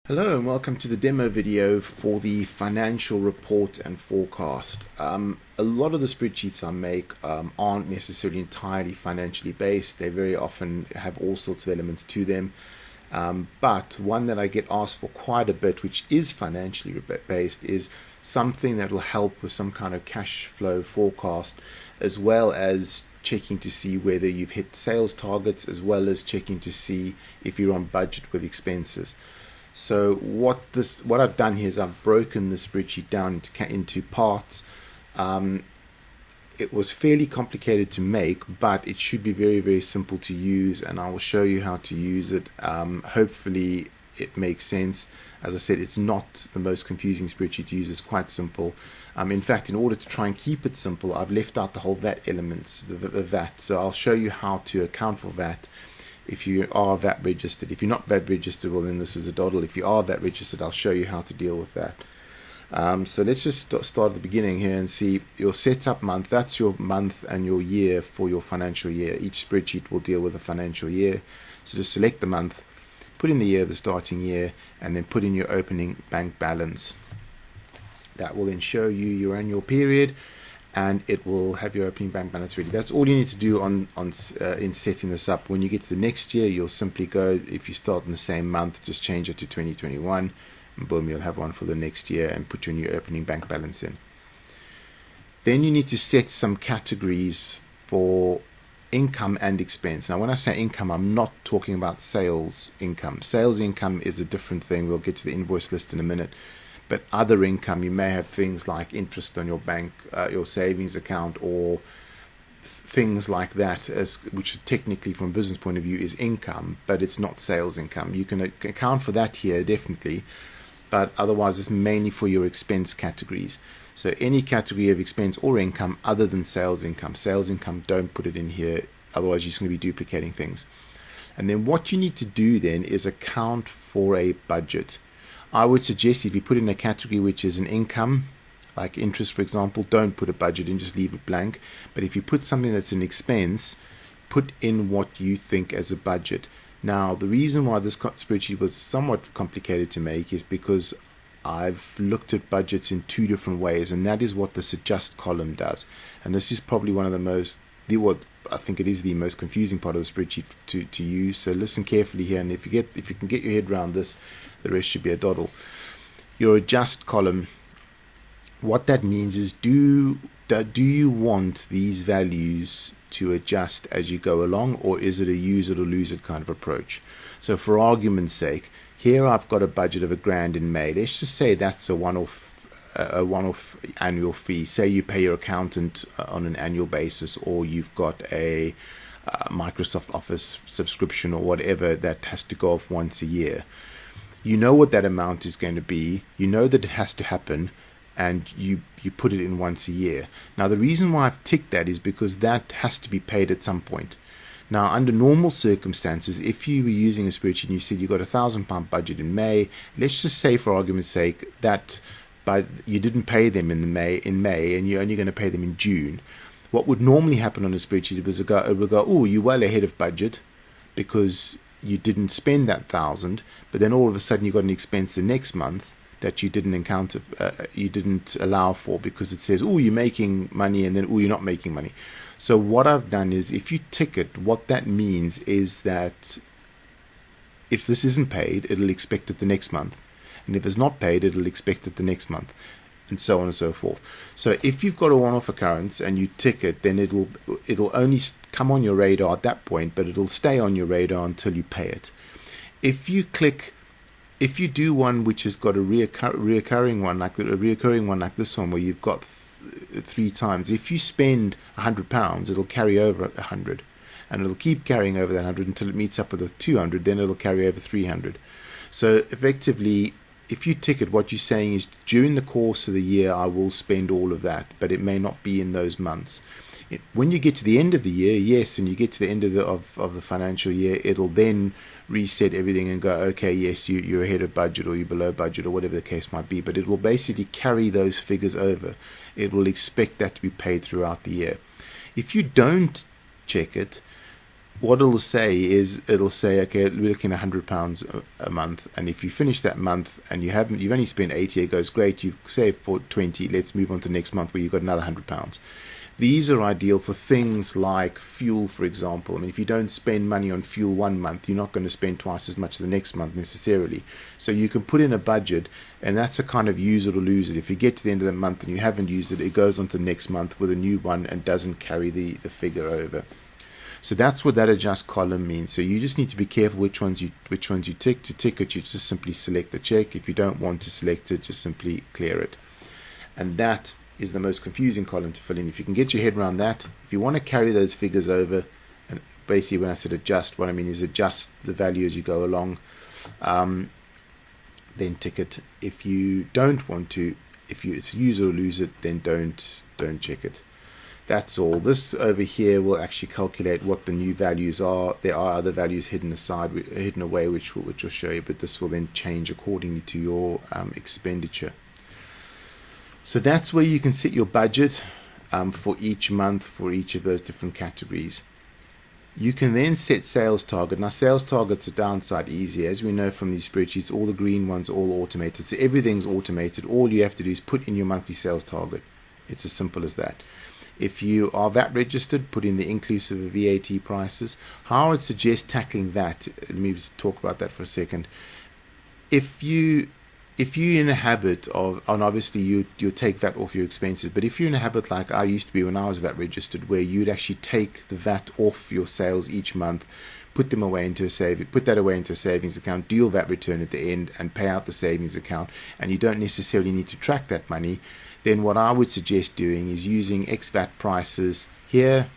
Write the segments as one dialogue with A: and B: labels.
A: Hello and welcome to the demo video for the financial report and forecast. A lot of the spreadsheets I make aren't necessarily entirely financially based. They very often have all sorts of elements to them. But one that I get asked for quite a bit, which is financially based, is something that will help with some kind of cash flow forecast, as well as checking to see whether you've hit sales targets, as well as checking to see if you're on budget with expenses. So what I've done here is I've broken the spreadsheet down into parts. It was fairly complicated to make, but it should be very, very simple to use, and I will show you how to use it. Hopefully it makes sense. As I said, it's not the most confusing spreadsheet to use. It's quite simple. In fact, in order to try and keep it simple, I've left out the whole VAT elements, the VAT. So I'll show you how to account for VAT if you are VAT registered. If you're not VAT registered, well, then this is a doddle. If you are VAT registered, I'll show you how to deal with that. So let's just start at the beginning here and see your setup month. That's your month and your year for your financial year. Each spreadsheet will deal with a financial year. So just select the month, put in the year of the starting year, and then put in your opening bank balance. That will then show you your annual period, and it will have your opening bank balance ready. That's all you need to do in setting this up. When you get to the next year, you'll simply go, if you start in the same month, just change it to 2021, and boom, you'll have one for the next year and put your new opening bank balance in. Then you need to set some categories for income and expense. Now, when I say income, I'm not talking about sales income. Sales income is a different thing. We'll get to the invoice list in a minute. But other income, you may have things like interest on your bank, your savings account, or things like that, which technically from a business point of view is income, but it's not sales income. You can account for that here, definitely, but otherwise it's mainly for your expense categories. So any category of expense or income other than sales income. Sales income, don't put it in here, otherwise you're just going to be duplicating things. And then what you need to do then is account for a budget. I would suggest if you put in a category which is an income, like interest, for example, don't put a budget in, just leave it blank. But if you put something that's an expense, put in what you think as a budget. Now, the reason why this spreadsheet was somewhat complicated to make is because I've looked at budgets in two different ways, and that is what this adjust column does. And this is probably one of I think it is the most confusing part of the spreadsheet to use. So listen carefully here, and if you can get your head around this, the rest should be a doddle. Your adjust column, what that means is do you want these values to adjust as you go along, or is it a use it or lose it kind of approach? So for argument's sake, here I've got a budget of £1,000 in May. Let's just say that's a one-off annual fee. Say you pay your accountant on an annual basis, or you've got a Microsoft Office subscription or whatever that has to go off once a year. You know what that amount is going to be. You know that it has to happen, and you put it in once a year. Now, the reason why I've ticked that is because that has to be paid at some point. Now, under normal circumstances, if you were using a spreadsheet and you said you got £1,000 budget in May, let's just say for argument's sake that but you didn't pay them in May, and you're only going to pay them in June. What would normally happen on a spreadsheet was it would go, oh, you're well ahead of budget because you didn't spend that 1,000, but then all of a sudden you got an expense the next month that you didn't you didn't allow for, because it says, oh, you're making money, and then, oh, you're not making money. So what I've done is, if you tick it, what that means is that if this isn't paid, it'll expect it the next month. And if it's not paid, it'll expect it the next month, and so on and so forth. So if you've got a one-off occurrence and you tick it, then it'll only come on your radar at that point, but it'll stay on your radar until you pay it. If you do one which has got a reoccurring one like this one, where you've got three times, if you spend £100, it'll carry over 100, and it'll keep carrying over that 100 until it meets up with the 200. Then it'll carry over 300. So effectively, if you tick it, what you're saying is, during the course of the year, I will spend all of that, but it may not be in those months. When you get to the end of the year, yes, and you get to the end of the financial year, it'll then reset everything and go, okay, yes, you're ahead of budget, or you're below budget, or whatever the case might be, but it will basically carry those figures over. It will expect that to be paid throughout the year. If you don't check it, what it'll say is, it'll say, okay, we're looking at £100 a month, and if you finish that month and you've only spent 80, it goes great, you've saved for 20, let's move on to the next month where you've got another £100. These are ideal for things like fuel, for example. I mean, if you don't spend money on fuel one month, you're not going to spend twice as much the next month necessarily. So you can put in a budget, and that's a kind of use it or lose it. If you get to the end of the month and you haven't used it, it goes on to the next month with a new one and doesn't carry the figure over. So that's what that adjust column means. So you just need to be careful which ones you tick. To tick it, you just simply select the check. If you don't want to select it, just simply clear it. And that is the most confusing column to fill in. If you can get your head around that, if you want to carry those figures over, and basically when I said adjust, what I mean is adjust the value as you go along, then tick it. If you don't want to, if it's use or lose it, then don't check it. That's all. This over here will actually calculate what the new values are. There are other values hidden away, which will show you, but this will then change accordingly to your expenditure. So that's where you can set your budget for each month for each of those different categories. You can then set sales target. Now, sales targets are downside easy. As we know from these spreadsheets, all the green ones are all automated. So everything's automated. All you have to do is put in your monthly sales target. It's as simple as that. If you are VAT registered, put in the inclusive of VAT prices. How I would suggest tackling VAT, let me just talk about that for a second. If you're in a habit of, and obviously you'll take VAT off your expenses, but if you're in a habit like I used to be when I was VAT registered, where you'd actually take the VAT off your sales each month, put that away into a savings account, do your VAT return at the end and pay out the savings account, and you don't necessarily need to track that money, then what I would suggest doing is using ex-VAT prices here,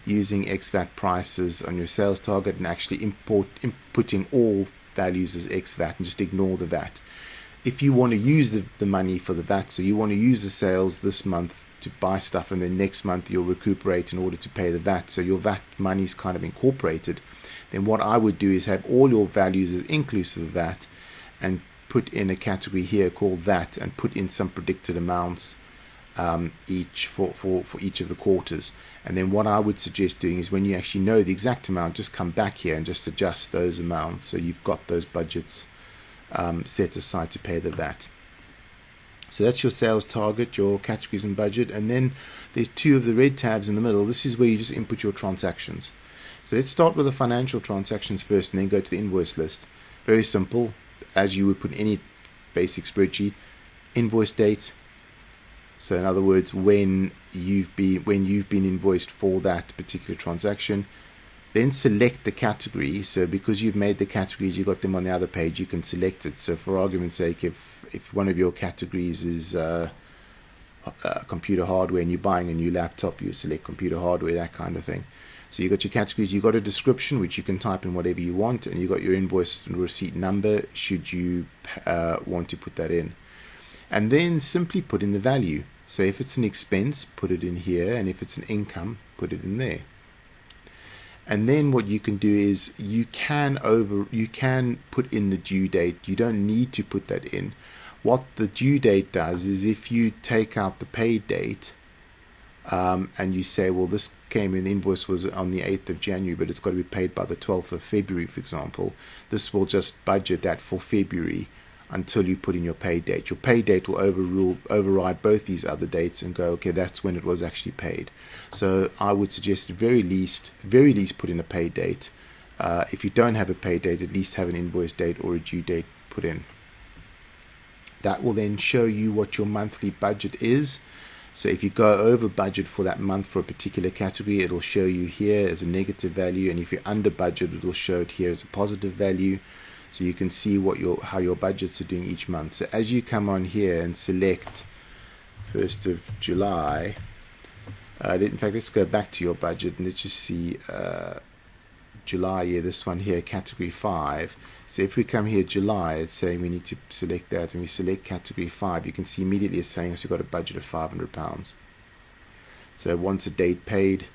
A: using ex-VAT prices on your sales target, and actually inputting all values as ex-VAT and just ignore the VAT. If you want to use the money for the VAT, so you want to use the sales this month to buy stuff, and then next month you'll recuperate in order to pay the VAT, so your VAT money is kind of incorporated, then what I would do is have all your values as inclusive of VAT and put in a category here called VAT and put in some predicted amounts each for each of the quarters. And then what I would suggest doing is when you actually know the exact amount, just come back here and just adjust those amounts so you've got those budgets set aside to pay the VAT. So that's your sales target, your categories and budget, and then there's two of the red tabs in the middle. This is where you just input your transactions. So let's start with the financial transactions first and then go to the invoice list. Very simple, as you would put in any basic spreadsheet. Invoice date, so in other words, when you've been invoiced for that particular transaction. Then select the category. So because you've made the categories, you got them on the other page, you can select it. So for argument's sake, if one of your categories is computer hardware and you're buying a new laptop, you select computer hardware, that kind of thing. So you got your categories, you got a description which you can type in whatever you want, and you got your invoice and receipt number should you want to put that in. And then simply put in the value. So if it's an expense, put it in here, and if it's an income, put it in there. And then what you can do is you can put in the due date. You don't need to put that in. What the due date does is if you take out the paid date and you say, well, this came in, the invoice was on the 8th of January, but it's got to be paid by the 12th of February, for example, this will just budget that for February until you put in your pay date. Your pay date will override both these other dates and go, okay, that's when it was actually paid. So I would suggest at very least put in a pay date. If you don't have a pay date, at least have an invoice date or a due date put in. That will then show you what your monthly budget is. So if you go over budget for that month for a particular category, it'll show you here as a negative value, and if you're under budget, it'll show it here as a positive value. So you can see how your budgets are doing each month. So as you come on here and select 1st of July, in fact, let's go back to your budget and let's just see July, yeah, this one here, category 5. So if we come here July, it's saying we need to select that, and we select category 5, you can see immediately it's saying us we've got a budget of £500. So once a date paid.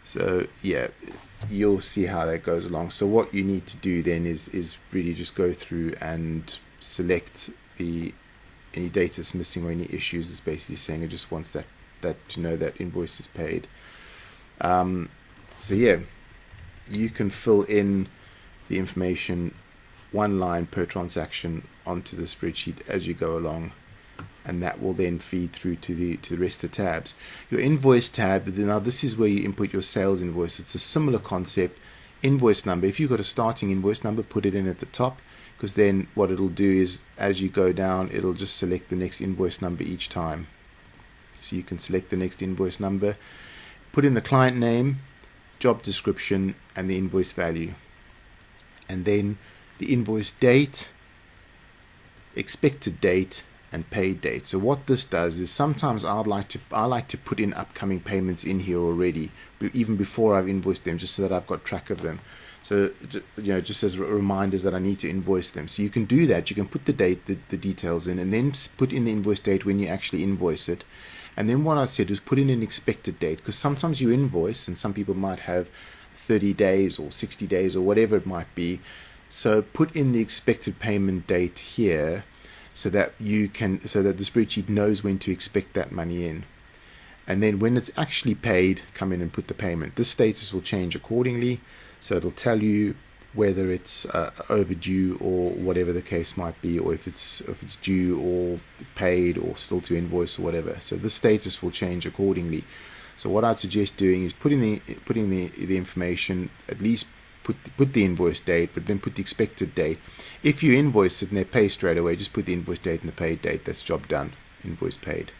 A: So yeah, you'll see how that goes along. So what you need to do then is really just go through and select any data that's missing or any issues. It's basically saying it just wants that to know that invoice is paid. So yeah, you can fill in the information one line per transaction onto the spreadsheet as you go along, and that will then feed through to the rest of the tabs. Your invoice tab, now this is where you input your sales invoice. It's a similar concept. Invoice number, if you've got a starting invoice number, put it in at the top, because then what it'll do is as you go down, it'll just select the next invoice number each time. So you can select the next invoice number, put in the client name, job description, and the invoice value, and then the invoice date, expected date, and paid date. So what this does is sometimes I like to put in upcoming payments in here already, even before I've invoiced them, just so that I've got track of them. So just as reminders that I need to invoice them. So you can do that. You can put the date, the details in, and then put in the invoice date when you actually invoice it. And then what I said was put in an expected date, because sometimes you invoice, and some people might have 30 days or 60 days or whatever it might be. So put in the expected payment date here, so that the spreadsheet knows when to expect that money in. And then when it's actually paid, come in and put the payment. This status will change accordingly, so it'll tell you whether it's overdue or whatever the case might be, or if it's due or paid or still to invoice or whatever. So the status will change accordingly. So what I'd suggest doing is putting the information, at least put the invoice date, but then put the expected date. If you invoice it and they pay straight away, just put the invoice date and the paid date. That's job done. Invoice paid.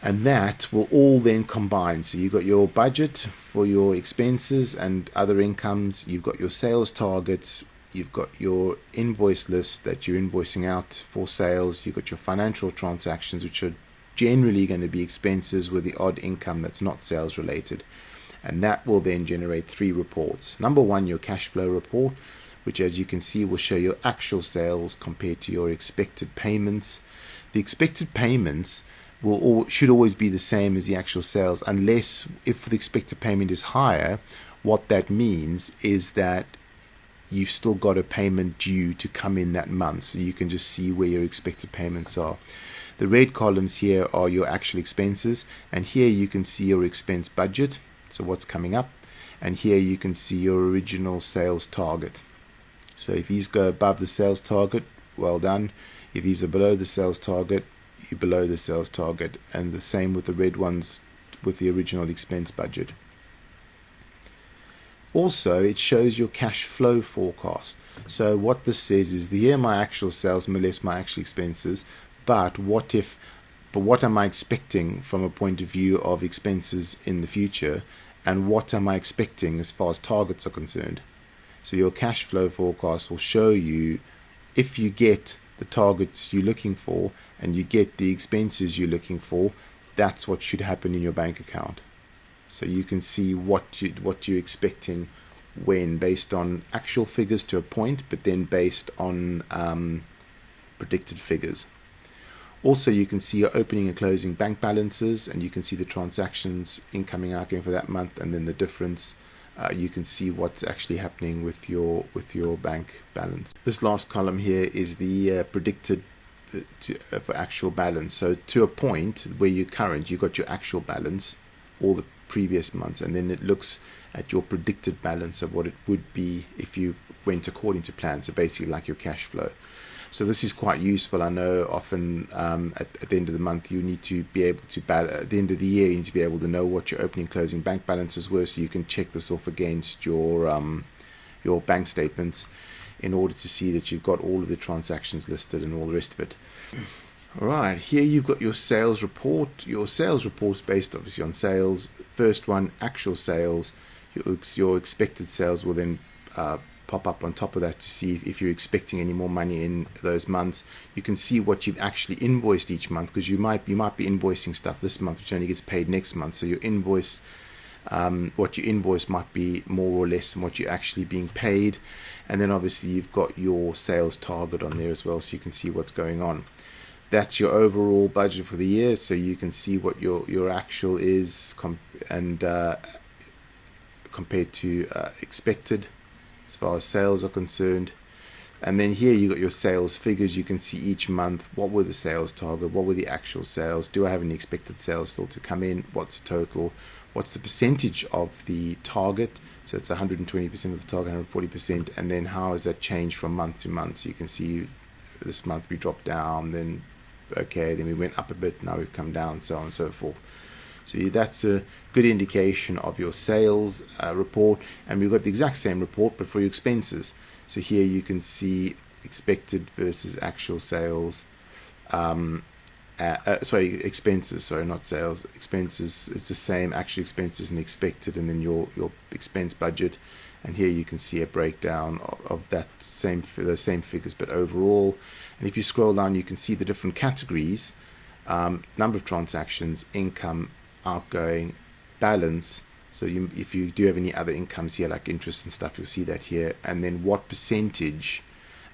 A: And that will all then combine. So you've got your budget for your expenses and other incomes. You've got your sales targets. You've got your invoice list that you're invoicing out for sales. You've got your financial transactions, which are generally going to be expenses with the odd income that's not sales related. And that will then generate 3 reports. Number 1, your cash flow report, which as you can see will show your actual sales compared to your expected payments. The expected payments should always be the same as the actual sales, unless if the expected payment is higher, what that means is that you've still got a payment due to come in that month. So you can just see where your expected payments are. The red columns here are your actual expenses, and here you can see your expense budget. So what's coming up, and here you can see your original sales target. So if these go above the sales target, well done. If these are below the sales target, you're below the sales target, and the same with the red ones with the original expense budget. Also, it shows your cash flow forecast. So what this says is, here are my actual sales, less my actual expenses, but what am I expecting from a point of view of expenses in the future? And what am I expecting as far as targets are concerned? So your cash flow forecast will show you if you get the targets you're looking for and you get the expenses you're looking for, that's what should happen in your bank account. So you can see what you're expecting when, based on actual figures to a point, but then based on predicted figures. Also, you can see your opening and closing bank balances, and you can see the transactions incoming, outgoing for that month, and then the difference. You can see what's actually happening with your bank balance. This last column here is the predicted for actual balance. So to a point where you've got your actual balance, all the previous months, and then it looks at your predicted balance of what it would be if you went according to plan. So basically like your cash flow. So this is quite useful. I know often at the end of the month you need to be able to at the end of the year you need to be able to know what your opening and closing bank balances were, so you can check this off against your bank statements in order to see that you've got all of the transactions listed and all the rest of it. All right, here you've got your sales report. Your sales report is based obviously on sales. First one, actual sales. Your expected sales will then pop up on top of that to see if you're expecting any more money in those months. You can see what you've actually invoiced each month, because you might be invoicing stuff this month which only gets paid next month. So your invoice, what you invoice might be more or less than what you're actually being paid. And then obviously you've got your sales target on there as well, so you can see what's going on. That's your overall budget for the year, so you can see what your actual is compared to expected as far as sales are concerned. And then here you got your sales figures. You can see each month what were the sales target, what were the actual sales, do I have any expected sales still to come in, what's the total, what's the percentage of the target So it's 120% of the target, 140%. And then how has that changed from month to month? So you can see this month we dropped down, then then we went up a bit, now we've come down, so on and so forth. So that's a good indication of your sales report. And we've got the exact same report, but for your expenses. So here you can see expected versus actual sales. Expenses, not sales. Expenses, it's the same, actual expenses and expected, and then your expense budget. And here you can see a breakdown of the same figures, but overall. And if you scroll down, you can see the different categories, number of transactions, income, outgoing, balance. So if you do have any other incomes here, like interest and stuff, you'll see that here. And then what percentage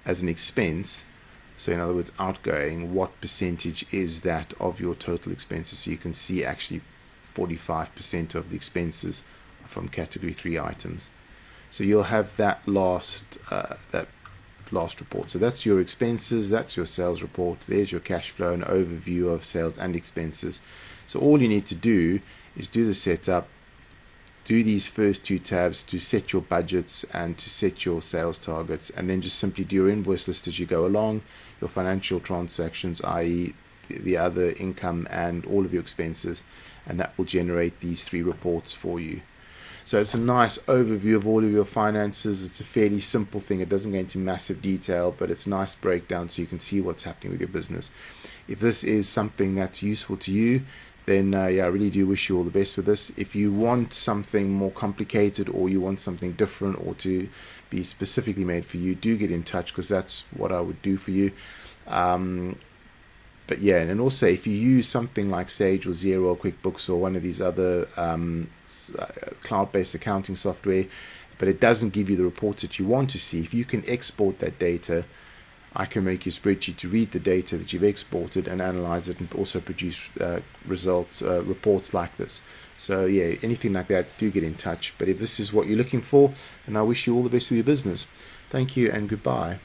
A: as an expense. So in other words, outgoing, what percentage is that of your total expenses? So you can see actually 45% of the expenses are from category 3 items. So you'll have that last report. So that's your expenses, that's your sales report. There's your cash flow, an overview of sales and expenses. So all you need to do is do the setup, do these first 2 tabs to set your budgets and to set your sales targets, and then just simply do your invoice list as you go along, your financial transactions, i.e. the other income and all of your expenses, and that will generate these 3 reports for you. So it's a nice overview of all of your finances. It's a fairly simple thing. It doesn't go into massive detail, but it's a nice breakdown so you can see what's happening with your business. If this is something that's useful to you, then I really do wish you all the best with this. If you want something more complicated, or you want something different, or to be specifically made for you, do get in touch, because that's what I would do for you. But yeah, and also if you use something like Sage or Xero or QuickBooks or one of these other cloud-based accounting software, but it doesn't give you the reports that you want to see, if you can export that data, I can make you a spreadsheet to read the data that you've exported and analyze it, and also produce reports like this. So yeah, anything like that, do get in touch. But if this is what you're looking for, then I wish you all the best with your business. Thank you and goodbye.